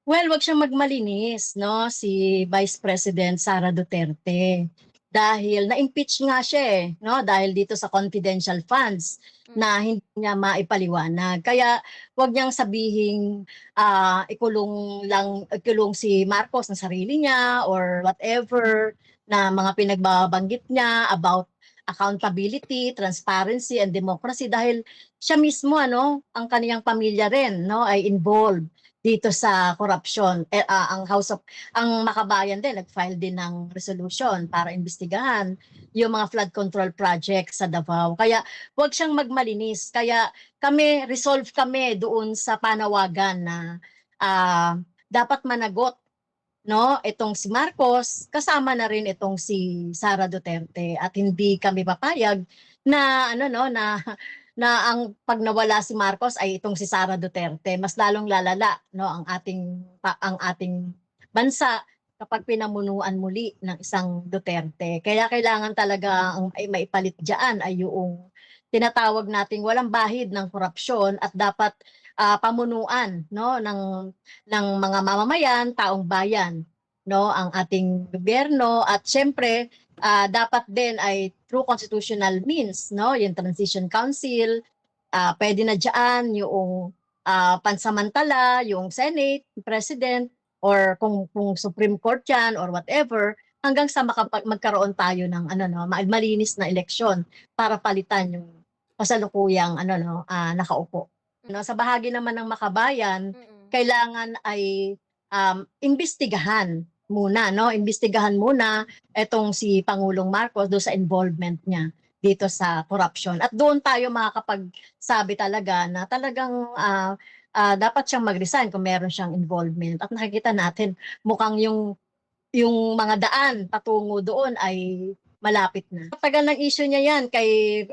Well, wag siyang magmalinis 'no, si Vice President Sara Duterte. Dahil na-impeach nga siya, 'no, dahil dito sa confidential funds na Mm, hindi niya maipaliwanag. Kaya wag niyang sabihing, ikulong si Marcos ng sarili niya or whatever na mga pinagbabanggit niya about accountability, transparency, and democracy dahil siya mismo ano, ang kaniyang pamilya rin 'no, ay involved dito sa korapsyon. Ang Makabayan din nag-file din ng resolution para imbestigahan yung mga flood control project sa Davao. Kaya wag siyang magmalinis. Kaya resolve kami doon sa panawagan na dapat managot no itong si Marcos kasama na rin itong si Sara Duterte at hindi kami papayag na ano no na ang pag nawala si Marcos ay itong si Sara Duterte mas lalong lalala no ang ating bansa kapag pinamunuan muli ng isang Duterte. Kaya kailangan talaga ang ay maipalit diyan ay yung tinatawag nating walang bahid ng korupsyon at dapat pamunuan no ng mga mamamayan, taong bayan, no, ang ating gobyerno at siyempre dapat din ay through constitutional means, no, yung transition council, pwede na diyan yung pansamantala, yung Senate, President, or kung Supreme Court yan or whatever, hanggang sa magkaroon tayo ng ano no, malinis na eleksyon para palitan yung kasalukuyang ano no, nakaupo. No, sa bahagi naman ng makabayan, mm. kailangan ay imbestigahan muna, no? Imbestigahan muna etong si Pangulong Marcos do sa involvement niya dito sa corruption. At doon tayo makakapagsabi talaga na talagang dapat siyang mag-resign kung meron siyang involvement. At nakikita natin mukhang yung mga daan patungo doon ay malapit na. Tagal ng issue niya yan kay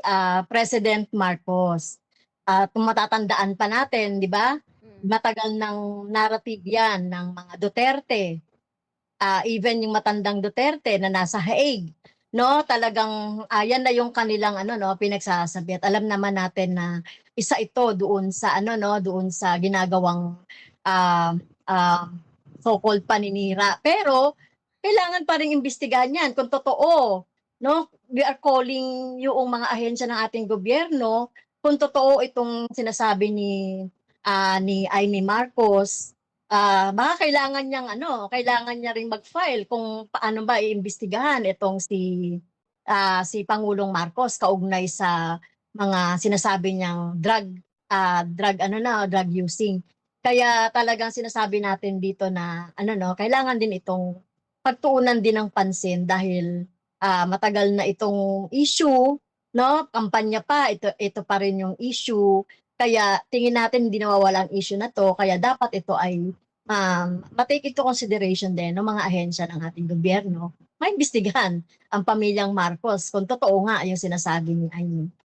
President Marcos. Kung matatandaan pa natin, di ba? Mm. Matagal ng narrative yan ng mga Duterte, even yung matandang Duterte na nasa Hague, no? Talagang yan na yung kanilang ano no, pinagsasabi at alam naman natin na isa ito doon sa ano no, doon sa ginagawang ah ah, so-called paninira. Pero kailangan pa ring imbestigahan yan kung totoo, no? We are calling yung mga ahensya ng ating gobyerno kung totoo itong sinasabi ni Amy Marcos. Baka kailangan niya ring mag-file kung paano ba iimbestigahan itong si Pangulong Marcos kaugnay sa mga sinasabi niyang drug using. Kaya talagang sinasabi natin dito na ano no, kailangan din itong pagtuunan din ng pansin dahil matagal na itong issue, no? Kampanya pa, ito pa rin yung issue. Kaya tingin natin hindi nawawala ang issue na to, kaya dapat ito ay ma-take into consideration din ng mga ahensya ng ating gobyerno, maimbestigahan ang pamilyang Marcos kung totoo nga yung sinasabi ni Amy.